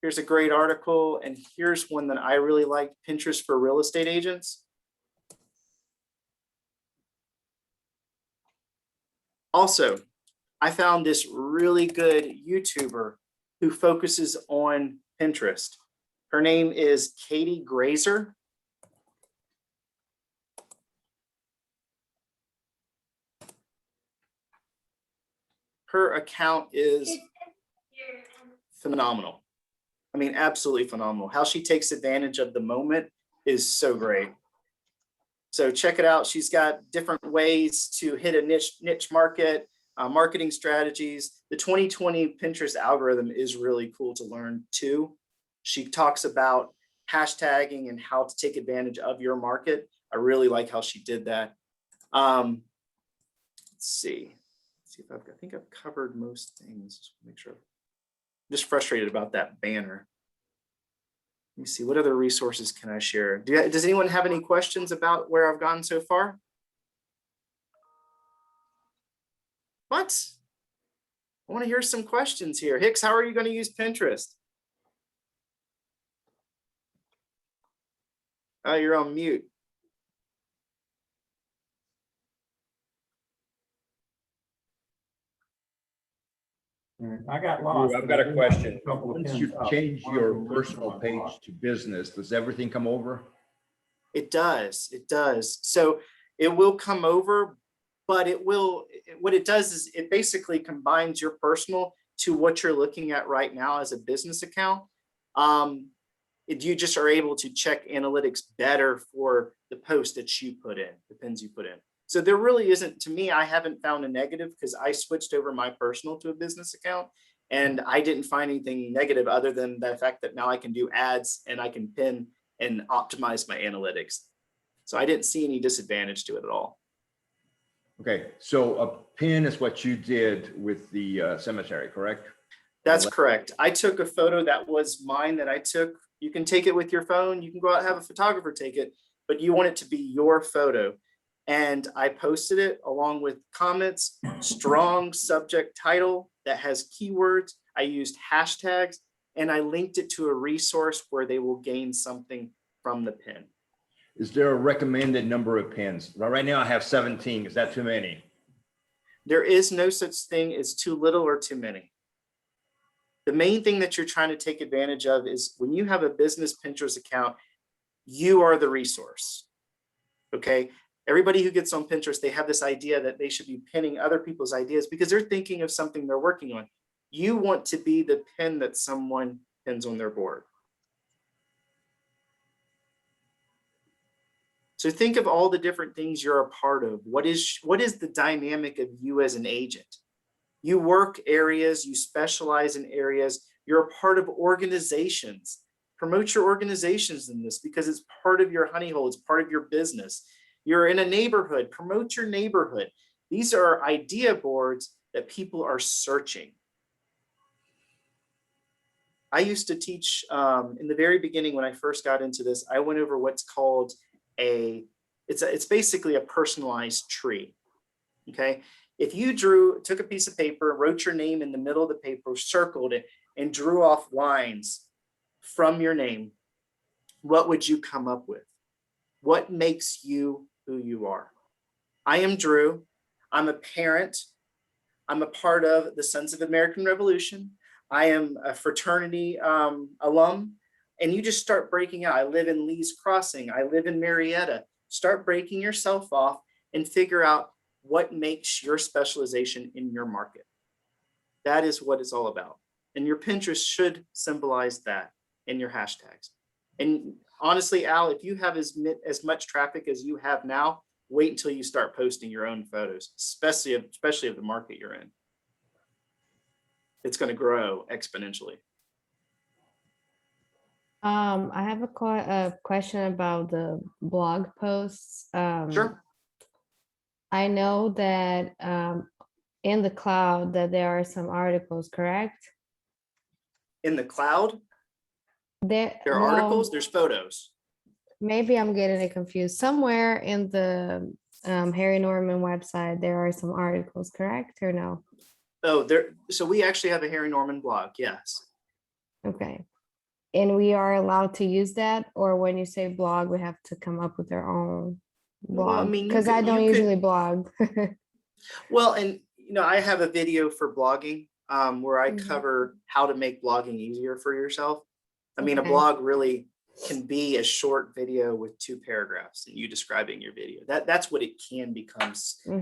Here's a great article, and here's one that I really like, Pinterest for real estate agents. Also, I found this really good YouTuber who focuses on Pinterest. Her name is Katie Grazer. Her account is phenomenal. I mean, absolutely phenomenal. How she takes advantage of the moment is so great. So check it out. She's got different ways to hit a niche market, marketing strategies. The 2020 Pinterest algorithm is really cool to learn too. She talks about hashtagging and how to take advantage of your market. I really like how she did that. Let's see if I think I've covered most things. Just make sure. I'm just frustrated about that banner. Let me see, what other resources can I share? Does anyone have any questions about where I've gone so far? What? I want to hear some questions here. Hicks, how are you going to use Pinterest? Oh, you're on mute. I got lost. I've got a question. Couple of Once pins you up. change One your from Rich personal and one page block. to business, does everything come over? It does. It does. So it will come over, but what it does is it basically combines your personal to what you're looking at right now as a business account. You just are able to check analytics better for the post that you put in, the pins you put in. So there really isn't, to me, I haven't found a negative because I switched over my personal to a business account and I didn't find anything negative other than the fact that now I can do ads and I can pin and optimize my analytics. So I didn't see any disadvantage to it at all. Okay, so a pin is what you did with the cemetery, correct? That's correct. I took a photo that was mine that I took. You can take it with your phone. You can go out and have a photographer take it, but you want it to be your photo. And I posted it along with comments, strong subject title that has keywords. I used hashtags and I linked it to a resource where they will gain something from the pin. Is there a recommended number of pins? Right now I have 17. Is that too many? There is no such thing as too little or too many. The main thing that you're trying to take advantage of is when you have a business Pinterest account, you are the resource. Okay. Everybody who gets on Pinterest, they have this idea that they should be pinning other people's ideas because they're thinking of something they're working on. You want to be the pin that someone pins on their board. So think of all the different things you're a part of. What is the dynamic of you as an agent? You work areas, you specialize in areas, you're a part of organizations. Promote your organizations in this because it's part of your honey hole, it's part of your business. You're in a neighborhood, promote your neighborhood. These are idea boards that people are searching. I used to teach in the very beginning when I first got into this, I went over what's called it's basically a personalized tree, okay? If you took a piece of paper, wrote your name in the middle of the paper, circled it, and drew off lines from your name, what would you come up with? What makes you who you are? I am Drew. I'm a parent. I'm a part of the Sons of American Revolution. I am a fraternity alum. And you just start breaking out. I live in Lee's Crossing. I live in Marietta. Start breaking yourself off and figure out what makes your specialization in your market. That is what it's all about. And your Pinterest should symbolize that in your hashtags. And honestly, Al, if you have as much traffic as you have now, wait until you start posting your own photos, especially of the market you're in. It's going to grow exponentially. I have a question about the blog posts. Sure. I know that in the cloud that there are some articles, correct? In the cloud, there are well, articles, there's photos. Maybe I'm getting it confused. Somewhere in the Harry Norman website, there are some articles, correct or no? Oh, so we actually have a Harry Norman blog, yes. Okay. And we are allowed to use that, or when you say blog, we have to come up with our own blog? Well, I mean, because I don't usually blog. Well, and I have a video for blogging where I cover how to make blogging easier for yourself. I mean, a blog really can be a short video with 2 paragraphs and you describing your video. That's what it can become,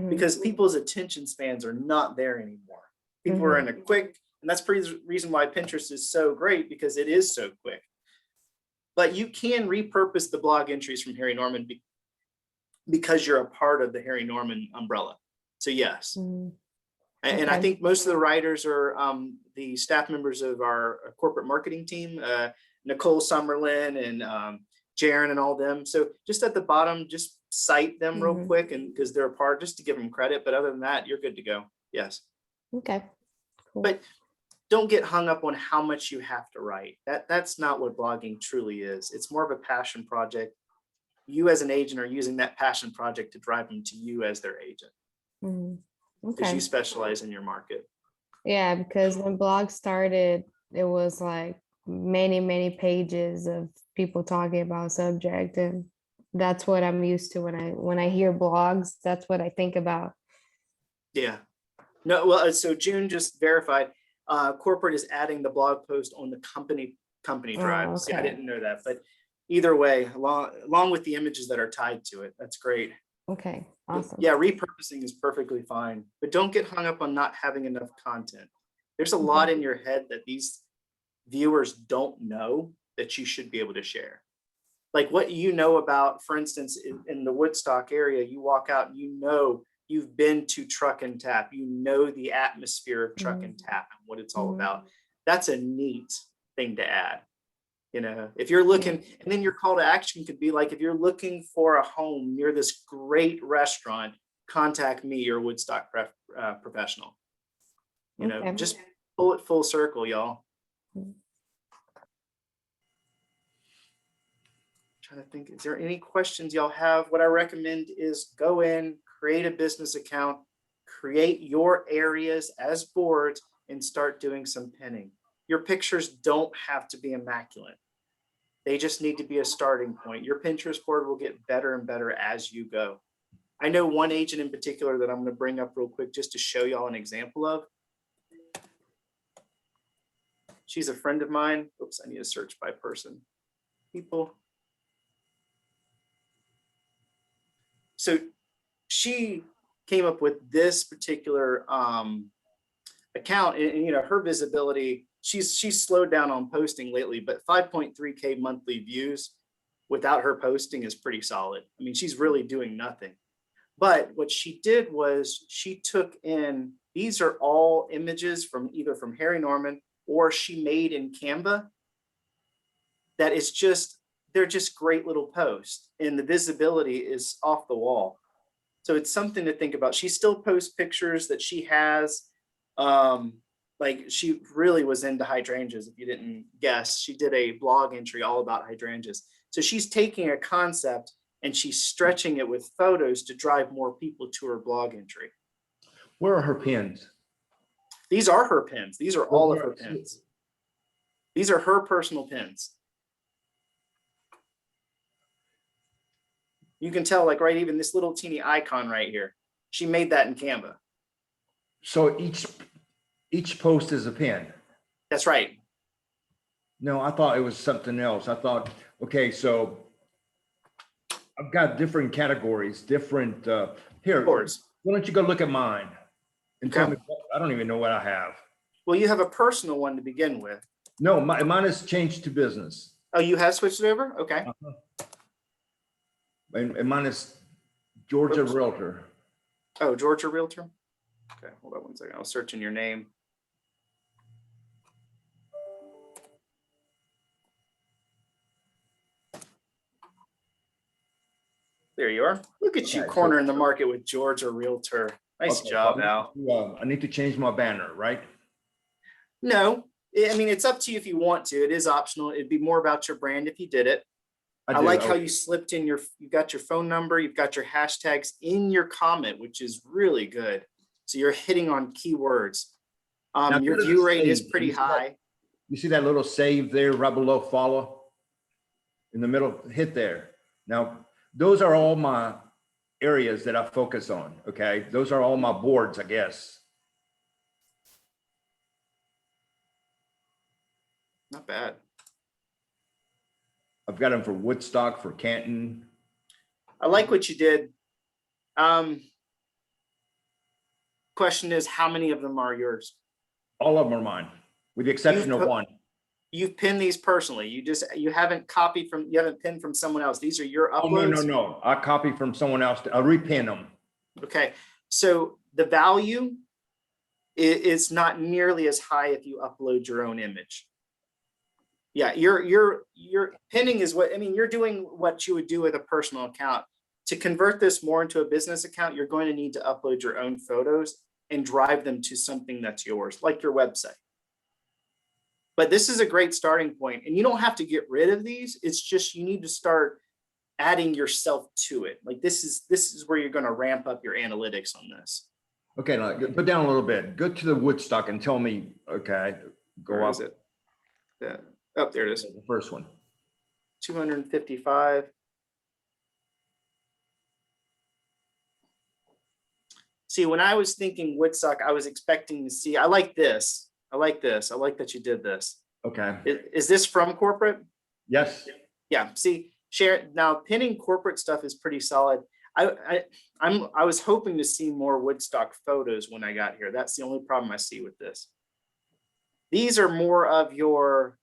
because people's attention spans are not there anymore. People are in a quick, and that's the reason why Pinterest is so great, because it is so quick. But you can repurpose the blog entries from Harry Norman because you're a part of the Harry Norman umbrella. So yes. And I think most of the writers are the staff members of our corporate marketing team, Nicole Summerlin and Jaron and all them. So just at the bottom, just cite them real quick, and because they're a part, just to give them credit. But other than that, you're good to go. Yes. Okay. Cool. But don't get hung up on how much you have to write. That's not what blogging truly is. It's more of a passion project. You as an agent are using that passion project to drive them to you as their agent. Because you specialize in your market. Yeah, because when blog started, it was like many pages of people talking about subject, and that's what I'm used to when I hear blogs. That's what I think about. Yeah. No, well, so June just verified corporate is adding the blog post on the company drive. See, I didn't know that, but either way, along with the images that are tied to it, that's great. Okay, awesome. Yeah, repurposing is perfectly fine, but don't get hung up on not having enough content. There's a lot in your head that these viewers don't know that you should be able to share. Like what about, for instance, in the Woodstock area, you walk out and you've been to Truck and Tap, the atmosphere of Truck and Tap and what it's all about. That's a neat thing to add. If you're looking, and then your call to action could be like, if you're looking for a home near this great restaurant, contact me, your Woodstock professional. Just pull it full circle, y'all. Trying to think, is there any questions y'all have? What I recommend is go in, create a business account, create your areas as boards, and start doing some pinning. Your pictures don't have to be immaculate. They just need to be a starting point. Your Pinterest board will get better and better as you go. I know one agent in particular that I'm going to bring up real quick just to show y'all an example of. She's a friend of mine. Oops, I need to search by person. People. So she came up with this particular account, and her visibility, she's slowed down on posting lately, but 5.3K monthly views. without her posting is pretty solid. I mean, she's really doing nothing. But what she did was she took in, these are all images from either from Harry Norman or she made in Canva. That is just, they're just great little posts and the visibility is off the wall. So it's something to think about. She still posts pictures that she has. Like she really was into hydrangeas. If you didn't guess, she did a blog entry all about hydrangeas. So she's taking a concept and she's stretching it with photos to drive more people to her blog entry. Where are her pins? These are her pins. These are all of her pins. These are her personal pins. You can tell, like, right, even this little teeny icon right here, she made that in Canva. So each post is a pin. That's right. No, I thought it was something else. I thought, okay, so I've got different categories, different, here, Boards. why don't you go look at mine and tell Okay. me, I don't even know what I have. Well, you have a personal one to begin with. No, mine is changed to business. Oh, you have switched it over? Okay. And mine is Georgia Oops. Realtor. Oh, Georgia Realtor. Okay, hold on one second. I was searching your name. There you are. Look at you Okay, so- cornering the market with Georgia Realtor. Nice Okay, job, so Al. I need to change my banner, right? No, I mean, it's up to you if you want to. It is optional. It'd be more about your brand if you did it. I do. like how you slipped in you got your phone number, you've got your hashtags in your comment, which is really good. So you're hitting on keywords. Now, Your go to view the rate is save. pretty You see that? high. You see that little save there right below follow? In the middle, hit there. Now, those are all my areas that I focus on, okay? Those are all my boards, I guess. Not bad. I've got them for Woodstock, for Canton. I like what you did. Question is, how many of them are yours? All of them are mine, with the exception of put- one. You've pinned these personally. You haven't pinned from someone else. These are your Oh, uploads. no. I copy from someone else. I repin them. Okay, so the value is not nearly as high if you upload your own image. Yeah, your pinning is what, I mean, you're doing what you would do with a personal account. To convert this more into a business account, you're going to need to upload your own photos and drive them to something that's yours, like your website. But this is a great starting point, and you don't have to get rid of these. It's just you need to start adding yourself to it. Like this is where you're going to ramp up your analytics on this. Okay, now, put down a little bit. Go to the Woodstock and tell me, okay, go Where up. is it? Yeah. Oh, there it is. The first one. 255. See, when I was thinking Woodstock, I was expecting to see, I like this. I like this. I like that you did this. Okay, Is this from corporate? yes. Yeah, see, share now pinning corporate stuff is pretty solid. I was hoping to see more Woodstock photos when I got here. That's the only problem I see with this. These are more of your,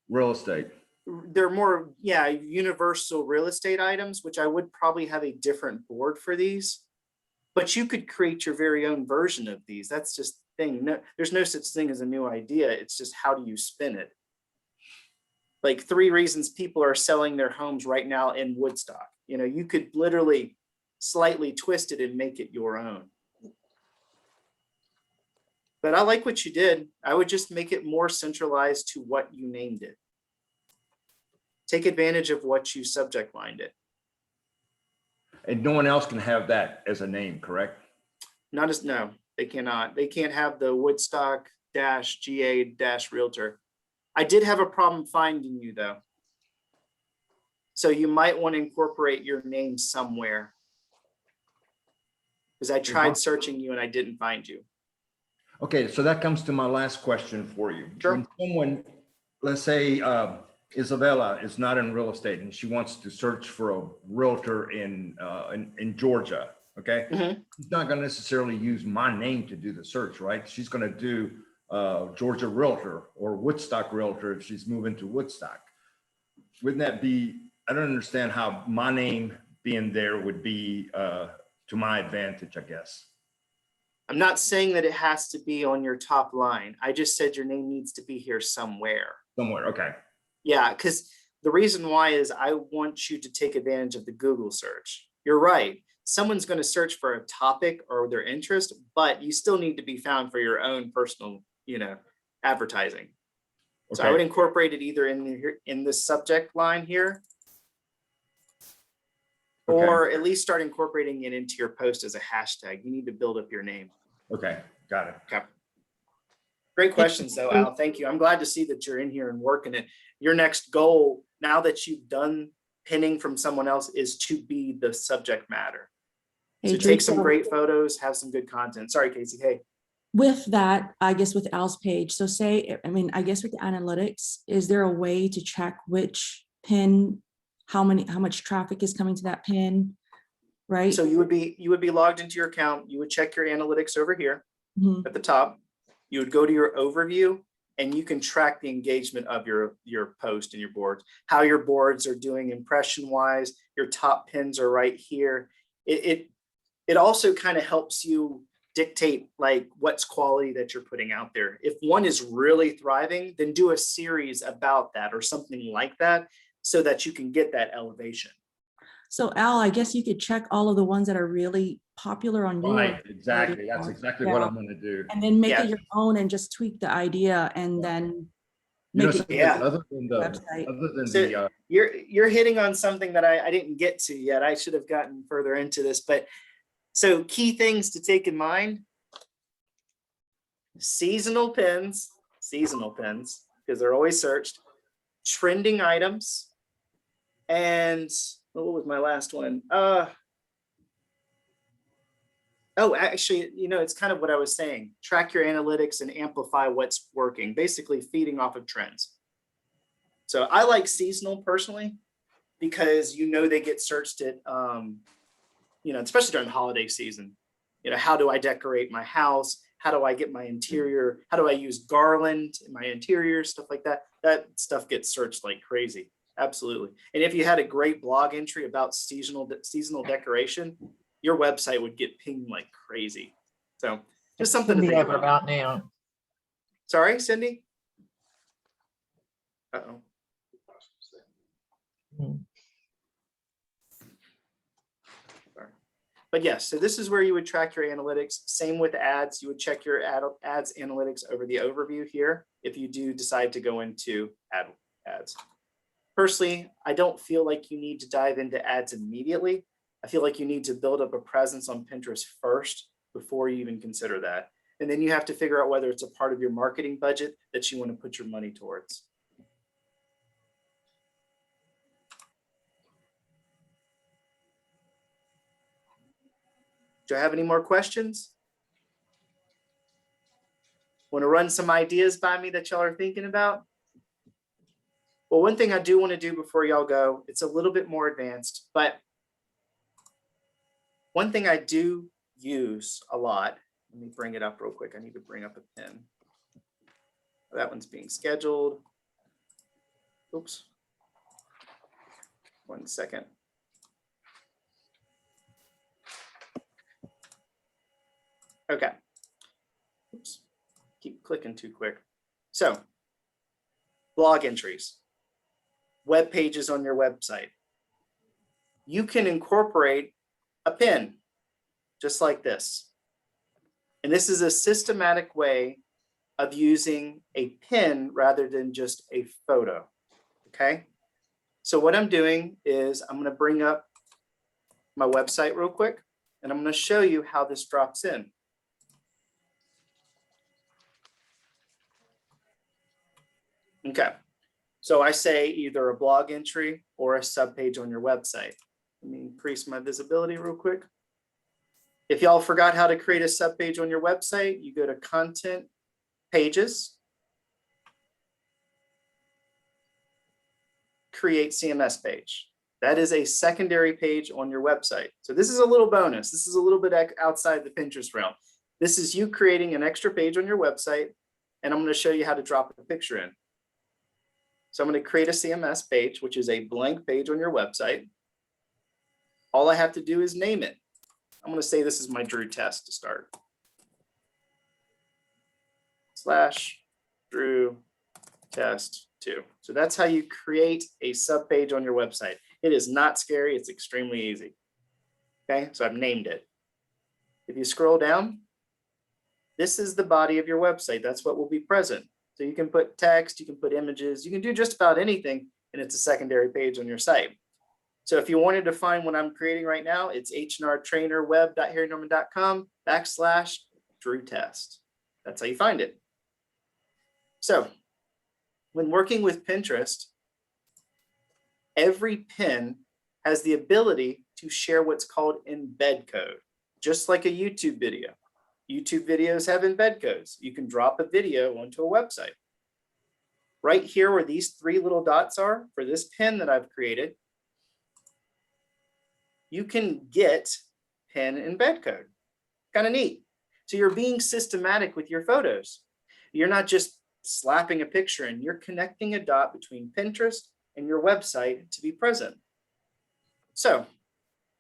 Real estate. they're more, yeah, universal real estate items, which I would probably have a different board for these. But you could create your very own version of these. That's just the thing. No, there's no such thing as a new idea. It's just how do you spin it? Like 3 reasons people are selling their homes right now in Woodstock. You know, you could literally slightly twist it and make it your own. But I like what you did. I would just make it more centralized to what you named it. Take advantage of what you subject lined it. And no one else can have that as a name, correct? Not as, no, they cannot. They can't have the Woodstock -GA Realtor. I did have a problem finding you though. So you might want to incorporate your name somewhere. Because I tried searching you and I didn't find you. Okay, so that comes to my last question for you. Sure. When someone, let's say Isabella is not in real estate and she wants to search for a realtor in Georgia, okay? Mhm. She's not gonna necessarily use my name to do the search, right? She's gonna do Georgia Realtor or Woodstock Realtor if she's moving to Woodstock. Wouldn't that be I don't understand how my name being there would be to my advantage, I guess. I'm not saying that it has to be on your top line. I just said your name needs to be here somewhere. Somewhere, okay. Yeah, because the reason why is I want you to take advantage of the Google search. You're right. Someone's going to search for a topic or their interest, but you still need to be found for your own personal, advertising. So I would incorporate it either in the subject line here, or at least start incorporating it into your post as a hashtag. You need to build up your name. Okay, got it. Okay. Great questions though, Al. Thank you. I'm glad to see that you're in here and working it. Your next goal, now that you've done pinning from someone else, is to be the subject matter. So take some great photos, have some good content. Sorry, Casey. Hey. With that, I guess with Al's page, so I guess with the analytics, is there a way to track which pin, how much traffic is coming to that pin, right? So you would be logged into your account. You would check your analytics over here at the top. You would go to your overview and you can track the engagement of your post and your boards, how your boards are doing impression wise. Your top pins are right here. It also kind of helps you dictate like what's quality that you're putting out there. If one is really thriving, then do a series about that or something like that so that you can get that elevation. So Al, I guess you could check all of the ones that are really popular on your. Right, exactly. That's exactly what I'm going to do. And then make it your own and just tweak the idea and then You make know, it yeah. Other than website. You're hitting on something that I didn't get to yet. I should have gotten further into this, but so key things to take in mind: seasonal pins, because they're always searched, trending items, and what was my last one? Oh, actually, it's kind of what I was saying. Track your analytics and amplify what's working, basically feeding off of trends. So I like seasonal personally because they get searched at especially during the holiday season. How do I decorate my house? How do I get my interior? How do I use garland in my interior? Stuff like that. That stuff gets searched like crazy. Absolutely. And if you had a great blog entry about seasonal decoration, your website would get pinged like crazy. So just something to think about now. Sorry, Cindy? Uh-oh. But yes, so this is where you would track your analytics. Same with ads. You would check your ads analytics over the overview here if you do decide to go into ads. Personally, I don't feel like you need to dive into ads immediately. I feel like you need to build up a presence on Pinterest first before you even consider that. And then you have to figure out whether it's a part of your marketing budget that you want to put your money towards. Do I have any more questions? Want to run some ideas by me that y'all are thinking about? Well, one thing I do want to do before y'all go, it's a little bit more advanced, but one thing I do use a lot, let me bring it up real quick. I need to bring up a pen. That one's being scheduled. Oops. 1 second. Okay. Oops. Keep clicking too quick. So, blog entries, web pages on your website. You can incorporate a pin just like this. And this is a systematic way of using a pin rather than just a photo. Okay. So what I'm doing is I'm going to bring up my website real quick, and I'm going to show you how this drops in. Okay, so I say either a blog entry or a subpage on your website. Let me increase my visibility real quick. If y'all forgot how to create a subpage on your website, you go to Content, Pages, Create CMS Page. That is a secondary page on your website. So this is a little bonus. This is a little bit outside the Pinterest realm. This is you creating an extra page on your website, and I'm going to show you how to drop a picture in. So I'm going to create a CMS page, which is a blank page on your website. All I have to do is name it. I'm going to say this is my Drew test to start. / Drew test 2. So that's how you create a subpage on your website. It is not scary. It's extremely easy. Okay, so I've named it. If you scroll down, this is the body of your website. That's what will be present. So you can put text, you can put images, you can do just about anything, and it's a secondary page on your site. So if you wanted to find what I'm creating right now, it's hnrtrainerweb.harrynorman.com / Drew test. That's how you find it. So when working with Pinterest, every pin has the ability to share what's called embed code, just like a YouTube video. YouTube videos have embed codes. You can drop a video onto a website. Right here where these 3 little dots are for this pin that I've created, you can get pin embed code. Kind of neat. So you're being systematic with your photos. You're not just slapping a picture in, you're connecting a dot between Pinterest and your website to be present. So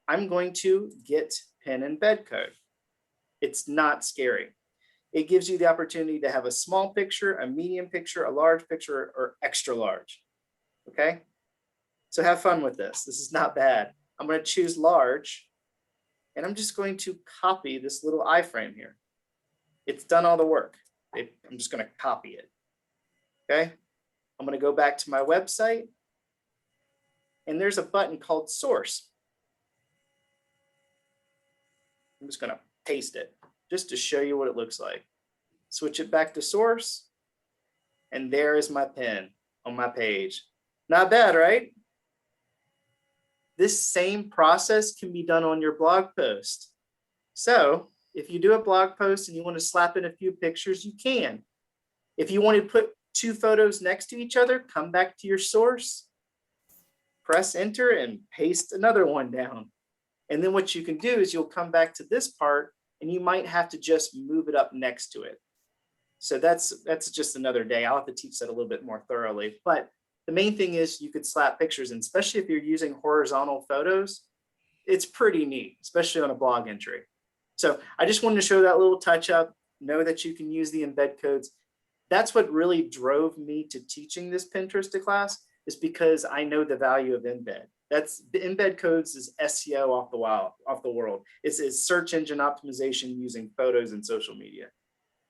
I'm going to get pin embed code. It's not scary. It gives you the opportunity to have a small picture, a medium picture, a large picture, or extra large. Okay? So have fun with this. This is not bad. I'm going to choose large, and I'm just going to copy this little iframe here. It's done all the work. I'm just going to copy it. Okay? I'm going to go back to my website, and there's a button called source. I'm just going to paste it just to show you what it looks like. Switch it back to source, and there is my pin on my page. Not bad, right? This same process can be done on your blog post. So if you do a blog post and you want to slap in a few pictures, you can. If you want to put 2 photos next to each other, come back to your source, press enter, and paste another one down. And then what you can do is you'll come back to this part, and you might have to just move it up next to it. So that's just another day. I'll have to teach that a little bit more thoroughly. But the main thing is you could slap pictures, and especially if you're using horizontal photos, it's pretty neat, especially on a blog entry. So I just wanted to show that little touch up, know that you can use the embed codes. That's what really drove me to teaching this Pinterest class, is because I know the value of embed. That's the embed codes is SEO off the world. It's search engine optimization using photos and social media.